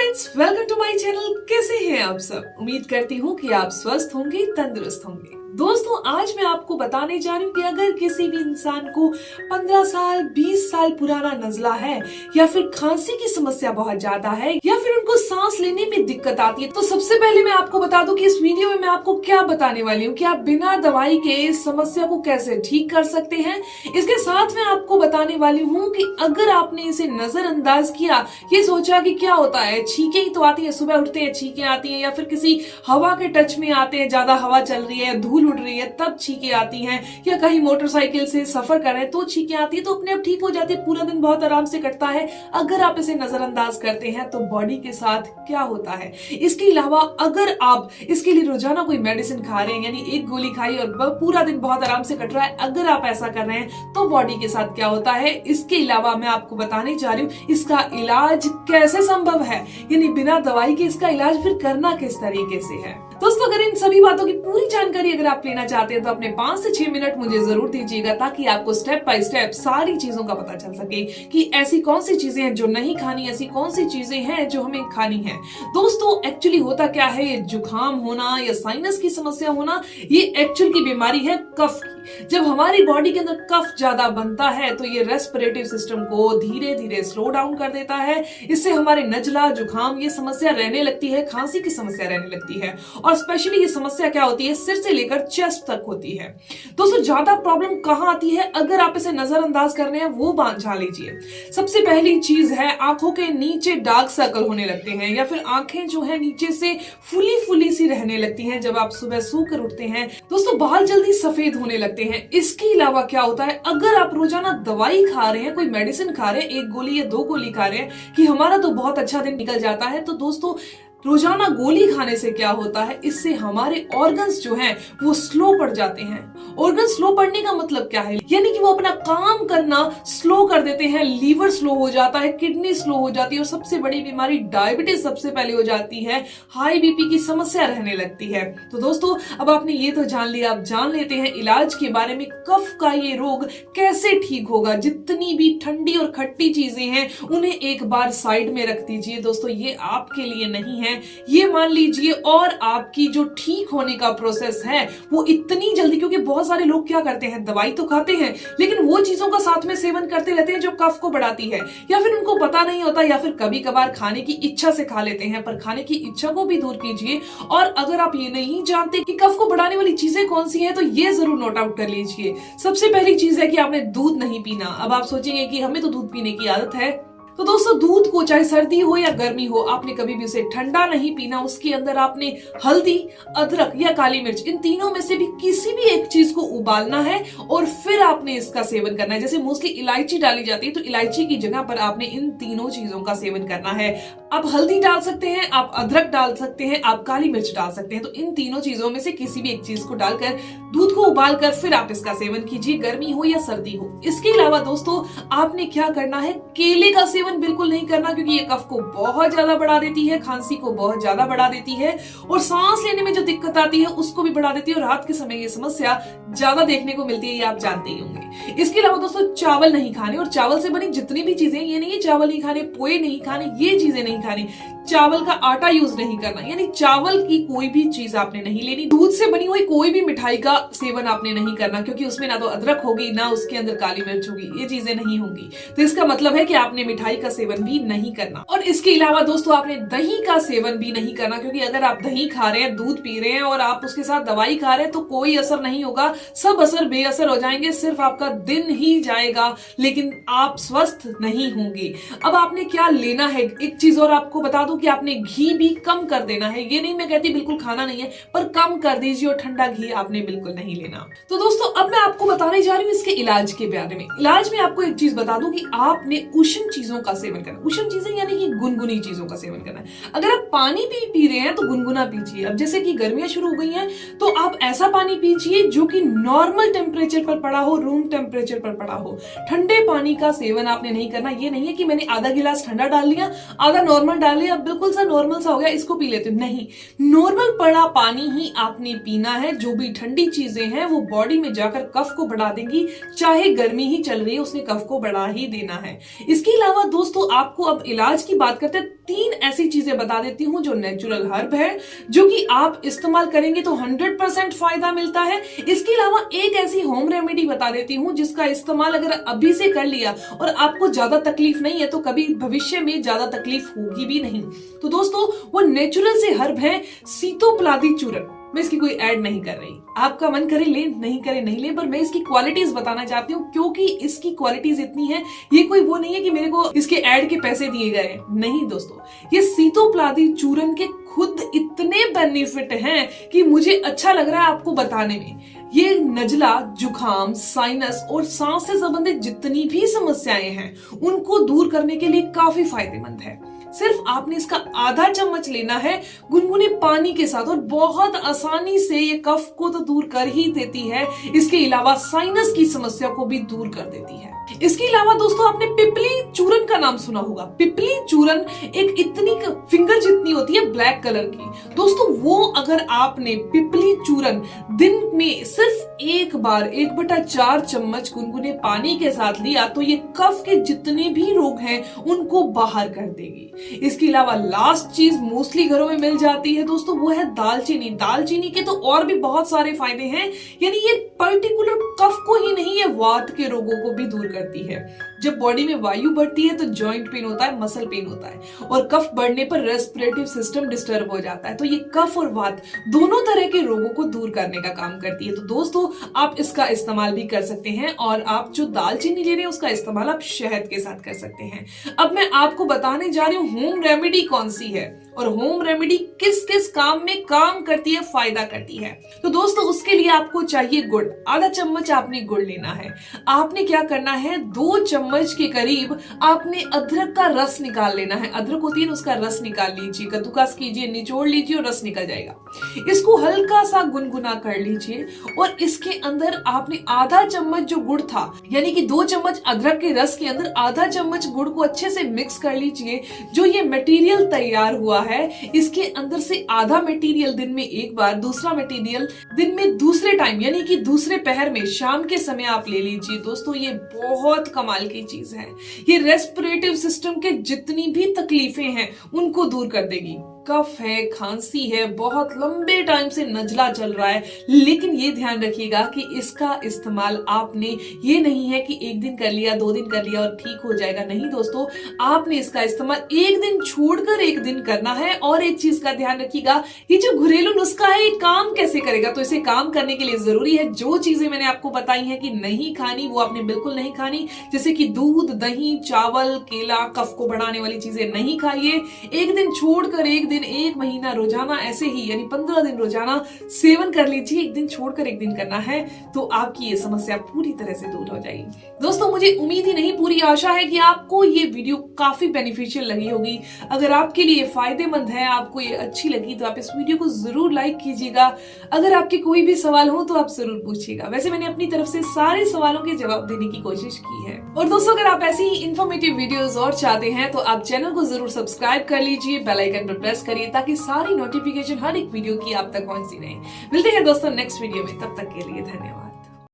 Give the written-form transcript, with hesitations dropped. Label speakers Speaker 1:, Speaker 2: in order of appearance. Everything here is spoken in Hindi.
Speaker 1: Friends, welcome to my channel. कैसे हैं आप सब? उम्मीद करती हूँ कि आप स्वस्थ होंगे, तंदुरुस्त होंगे। दोस्तों, आज मैं आपको बताने जा रही हूँ कि अगर किसी भी इंसान को 15 साल 20 साल पुराना नजला है या फिर खांसी की समस्या बहुत ज्यादा है या फिर उनको सांस लेने में दिक्कत आती है, तो सबसे पहले मैं आपको बता दूं कि इस वीडियो में मैं आपको क्या बताने वाली हूँ कि आप बिना दवाई के इस समस्या को कैसे ठीक कर सकते हैं। इसके साथ मैं आपको बताने वाली हूँ कि अगर आपने इसे नजरअंदाज किया, ये सोचा कि क्या होता है, छींकें ही तो आती है, सुबह उठते हैं छींकें आती है, या फिर किसी हवा के टच में आते हैं, ज्यादा हवा चल रही है, धूल उड़ रही है तब छींकें आती हैं, या कहीं मोटरसाइकिल से सफर कर रहे हैं तो छींकें आती है, तो अपने आप ठीक हो जाती है, पूरा दिन बहुत आराम से कटता है। अगर आप इसे नजरअंदाज करते हैं तो बॉडी के साथ क्या होता है। इसके अलावा अगर आप इसके लिए रोजाना कोई मेडिसिन खा रहे हैं, यानी एक गोली खाई और पूरा दिन बहुत आराम से कट रहा है, अगर आप ऐसा कर रहे हैं तो बॉडी के साथ क्या होता है। इसके अलावा मैं आपको बताने जा रही हूँ इसका इलाज कैसे संभव है, यानी बिना दवाई के इसका इलाज फिर करना किस तरीके से है। दोस्तों, अगर इन सभी बातों की पूरी जानकारी अगर आप लेना चाहते हैं तो अपने 5 से 6 मिनट मुझे जरूर दीजिएगा, ताकि आपको स्टेप बाय स्टेप सारी चीजों का पता चल सके कि ऐसी कौन सी चीजें हैं जो नहीं खानी, ऐसी कौन सी चीजें हैं जो हमें खानी है। दोस्तों, एक्चुअली होता क्या है, ये जुकाम होना या साइनस की समस्या होना, ये एक्चुअल की बीमारी है कफ की। जब हमारी बॉडी के अंदर कफ ज्यादा बनता है तो ये रेस्पिरेटरी सिस्टम को धीरे धीरे स्लो डाउन कर देता है। इससे हमारे नजला, जुकाम ये समस्या रहने लगती है, खांसी की समस्या रहने लगती है, और स्पेशली ये समस्या क्या होती है, सिर से लेकर चेस्ट तक होती है। दोस्तों, ज्यादा प्रॉब्लम कहां आती है, अगर आप इसे नजरअंदाज कर रहे हैं वो बात जान लीजिए। सबसे पहली चीज है, आंखों के नीचे डार्क सर्कल होने लगते हैं, या फिर आंखें जो है नीचे से फुली फुली सी रहने लगती हैं जब आप सुबह सोकर उठते हैं। दोस्तों, बाल जल्दी सफेद होने लगते हैं। इसके अलावा क्या होता है, अगर आप रोजाना दवाई खा रहे हैं, कोई मेडिसिन खा रहे हैं, 1 गोली या 2 गोली खा रहे हैं कि हमारा तो बहुत अच्छा दिन निकल जाता है, तो दोस्तों रोजाना गोली खाने से क्या होता है, इससे हमारे ऑर्गन्स जो हैं वो स्लो पड़ जाते हैं। ऑर्गन स्लो पड़ने का मतलब क्या है, यानी कि वो अपना काम करना स्लो कर देते हैं। लीवर स्लो हो जाता है, किडनी स्लो हो जाती है, और सबसे बड़ी बीमारी डायबिटीज सबसे पहले हो जाती है, हाई बीपी की समस्या रहने लगती है। तो दोस्तों, अब आपने ये तो जान लिया, अब जान लेते हैं इलाज के बारे में। कफ का ये रोग कैसे ठीक होगा। जितनी भी ठंडी और खट्टी चीजें हैं उन्हें एक बार साइड में रख दीजिए। दोस्तों, ये आपके लिए नहीं है, ये मान लीजिए। और आपकी जो ठीक होने का प्रोसेस है वो इतनी जल्दी, क्योंकि बहुत सारे लोग क्या करते हैं, दवाई तो खाते हैं लेकिन वो चीजों का साथ में सेवन करते रहते हैं जो कफ को बढ़ाती है, या फिर उनको पता नहीं होता, या फिर कभी कभार खाने की इच्छा से खा लेते हैं। पर खाने की इच्छा को भी दूर कीजिए। और अगर आप ये नहीं जानते कि कफ को बढ़ाने वाली चीजें कौन सी हैं, तो ये जरूर नोट आउट कर लीजिए। सबसे पहली चीज है कि आपने दूध नहीं पीना। अब आप सोचेंगे कि हमें तो दूध पीने की आदत है, तो दोस्तों, दूध को चाहे सर्दी हो या गर्मी हो, आपने कभी भी उसे ठंडा नहीं पीना। उसके अंदर आपने हल्दी, अदरक या काली मिर्च, इन तीनों में से भी किसी भी एक चीज को उबालना है और फिर आपने इसका सेवन करना है। जैसे मोस्टली इलायची डाली जाती है, तो इलायची की जगह पर आपने इन तीनों चीजों का सेवन करना है। आप हल्दी डाल सकते हैं, आप अदरक डाल सकते हैं, आप काली मिर्च डाल सकते हैं। तो इन तीनों चीजों में से किसी भी एक चीज को डालकर दूध को उबालकर फिर आप इसका सेवन कीजिए, गर्मी हो या सर्दी हो। इसके अलावा दोस्तों, आपने क्या करना है, केले का सेवन बिल्कुल नहीं करना, क्योंकि ये कफ को बहुत ज्यादा बढ़ा देती है, खांसी को बहुत ज्यादा बढ़ा देती है, और सांस लेने में जो दिक्कत आती है उसको भी बढ़ा देती है। और रात के समय ये समस्या ज्यादा देखने को मिलती है, ये आप जानते ही होंगे। इसके अलावा दोस्तों, चावल नहीं खाने, और चावल से बनी जितनी भी चीजें, ये नहीं है चावल नहीं खाने, पोहे नहीं खाने, ये चीजें नहीं खानी। चावल का आटा यूज नहीं करना, यानी चावल की कोई भी चीज आपने नहीं लेनी। दूध से बनी हुई कोई भी मिठाई का सेवन आपने नहीं करना, क्योंकि उसमें ना तो अदरक होगी, ना उसके अंदर काली मिर्च होगी, ये चीजें नहीं होंगी। तो इसका मतलब है कि आपने मिठाई का सेवन भी नहीं करना। और इसके अलावा दोस्तों, आपने दही का सेवन भी नहीं करना, क्योंकि अगर आप दही खा रहे हैं, दूध पी रहे हैं और आप उसके साथ दवाई खा रहे हैं, तो कोई असर नहीं होगा, सब असर बेअसर हो जाएंगे। सिर्फ आपका दिन ही जाएगा, लेकिन आप स्वस्थ नहीं होंगे। अब आपने क्या लेना है, एक चीज और आपको बता दूं कि आपने घी भी कम कर देना है। ये नहीं मैं कहती बिल्कुल खाना नहीं है, पर कम कर दीजिए, और ठंडा घी आपने बिल्कुल नहीं लेना। तो दोस्तों, अब मैं आपको बताने जा रही हूँ इसके इलाज के बारे में। इलाज में आपको एक चीज बता दूं कि आपने उष्ण चीजों का सेवन करना। उष्ण चीजें यानी कि गुनगुनी चीजों का सेवन करना है। अगर आप पानी भी पी रहे हैं तो गुनगुना पीजिए। अब जैसे कि गर्मियां शुरू हो गई हैं, तो आप ऐसा पानी पीजिए जो कि नॉर्मल टेम्परेचर पर पड़ा हो, रूम टेम्परेचर पर पड़ा हो। ठंडे पानी का सेवन आपने नहीं करना। ये नहीं है कि मैंने आधा गिलास ठंडा डाल लिया, आधा नॉर्मल डाल लिया, बिल्कुल सा नॉर्मल सा हो गया, इसको पी लेते। नहीं, नॉर्मल पड़ा पानी ही आपने पीना है। जो भी ठंडी चीजें हैं वो बॉडी में जाकर कफ को बढ़ा देंगी, चाहे गर्मी ही चल रही है, उसने कफ को बढ़ा ही देना है। इसके अलावा दोस्तों, आपको अब इलाज की बात करते हैं, 3 ऐसी चीजें बता देती हूँ जो नेचुरल हर्ब है, जो कि आप इस्तेमाल करेंगे तो 100% फायदा मिलता है। इसके अलावा एक ऐसी होम रेमेडी बता देती हूँ जिसका इस्तेमाल अगर अभी से कर लिया और आपको ज्यादा तकलीफ नहीं है तो कभी भविष्य में ज्यादा तकलीफ होगी भी नहीं। तो दोस्तों वो नेचुरल से हर्ब है सीतोपलादी चूर्ण। मैं इसकी कोई ऐड नहीं कर रही, आपका मन करे ले, नहीं करे नहीं ले, पर मैं इसकी क्वालिटीज बताना चाहती हूँ क्योंकि इसकी क्वालिटीज इतनी है, ये कोई वो नहीं है कि मेरे को इसके ऐड के पैसे दिए गए, नहीं दोस्तों। ये सीतोपलादी चूर्ण के खुद इतने बेनिफिट हैं कि मुझे अच्छा लग रहा है आपको बताने में। ये नजला, जुखाम, साइनस और सांस से संबंधित जितनी भी समस्याएं हैं उनको दूर करने के लिए काफी फायदेमंद है। सिर्फ आपने इसका आधा चम्मच लेना है गुनगुने पानी के साथ और बहुत आसानी से ये कफ को तो दूर कर ही देती है, इसके अलावा साइनस की समस्या को भी दूर कर देती है। इसके अलावा दोस्तों आपने पिपली चूर्ण का नाम सुना होगा। पिपली चूर्ण एक इतनी फिंगर जितनी होती है ब्लैक कलर की। दोस्तों वो अगर आपने पिपली चूर्ण दिन में सिर्फ एक बार 1/4 चम्मच गुनगुने पानी के साथ लिया तो ये कफ के जितने भी रोग हैं उनको बाहर कर देगी। इसके अलावा लास्ट चीज मोस्टली घरों में मिल जाती है दोस्तों, वो है दालचीनी। दालचीनी के तो और भी बहुत सारे फायदे हैं, यानी ये पर्टिकुलर कफ को ही नहीं, ये वात के रोगों को भी दूर करती है। जब बॉडी में वायु बढ़ती है तो जॉइंट पेन होता है, मसल पेन होता है, और कफ बढ़ने पर रेस्पिरेटिव सिस्टम डिस्टर्ब हो जाता है। तो ये कफ और वात दोनों तरह के रोगों को दूर करने का काम करती है। तो दोस्तों आप इसका इस्तेमाल भी कर सकते हैं, और आप जो दालचीनी ले रहे हैं उसका इस्तेमाल आप शहद के साथ कर सकते हैं। अब मैं आपको बताने जा रही हूँ होम रेमेडी कौन सी है और होम रेमेडी किस किस काम में काम करती है, फायदा करती है। तो दोस्तों उसके लिए आपको चाहिए गुड़। आधा चम्मच आपने गुड़ लेना है। आपने क्या करना है, 2 चम्मच के करीब आपने अदरक का रस निकाल लेना है। अदरक होती है ना, उसका रस निकाल लीजिए, कद्दूकस कीजिए, निचोड़ लीजिए और रस निकल जाएगा। इसको हल्का सा गुनगुना कर लीजिए और इसके अंदर आपने आधा चम्मच जो गुड़ था, यानी कि 2 चम्मच अदरक के रस के अंदर आधा चम्मच गुड़ को अच्छे से मिक्स कर लीजिए। जो ये मटेरियल तैयार हुआ है इसके अंदर से आधा मटेरियल दिन में एक बार, दूसरा मटेरियल दिन में दूसरे टाइम यानी कि दूसरे पहर में शाम के समय आप ले लीजिए। दोस्तों ये बहुत कमाल की चीज है। ये रेस्पिरेटिव सिस्टम के जितनी भी तकलीफें हैं उनको दूर कर देगी। कफ है, खांसी है, बहुत लंबे टाइम से नजला चल रहा है, लेकिन ये ध्यान रखिएगा कि इसका इस्तेमाल आपने ये नहीं है कि 1 दिन कर लिया, 2 दिन कर लिया और ठीक हो जाएगा। नहीं दोस्तों, आपने इसका इस्तेमाल 1 दिन छोड़कर 1 दिन करना है। और एक चीज का ध्यान रखिएगा, ये जो घरेलू नुस्खा है ये काम कैसे करेगा। तो इसे काम करने के लिए जरूरी है जो चीजें मैंने आपको बताई है कि नहीं खानी वो आपने बिल्कुल नहीं खानी, जैसे कि दूध, दही, चावल, केला, कफ को बढ़ाने वाली चीजें नहीं खाइए। 1 दिन छोड़कर 1 दिन, 1 महीना रोजाना, ऐसे ही यानी 15 दिन रोजाना सेवन कर लीजिए। 1 दिन छोड़कर 1 दिन करना है तो आपकी ये समस्या पूरी तरह से दूर हो जाएगी। दोस्तों मुझे उम्मीद ही नहीं पूरी आशा है कि आपको ये वीडियो काफी बेनिफिशियल लगी होगी। अगर आपके लिए फायदेमंद है, आपको ये अच्छी लगी तो आप इस वीडियो को जरूर लाइक कीजिएगा। अगर आपके कोई भी सवाल हो तो आप जरूर पूछिएगा। वैसे मैंने अपनी तरफ से सारे सवालों के जवाब देने की कोशिश की है। और दोस्तों अगर आप ऐसी ही इंफॉर्मेटिव वीडियोस और चाहते हैं तो आप चैनल को जरूर सब्सक्राइब कर लीजिए, बेल आइकन पर प्रेस करिए ताकि सारी नोटिफिकेशन हर एक वीडियो की आप तक पहुंचती रहे। मिलते हैं दोस्तों नेक्स्ट वीडियो में, तब तक के लिए धन्यवाद।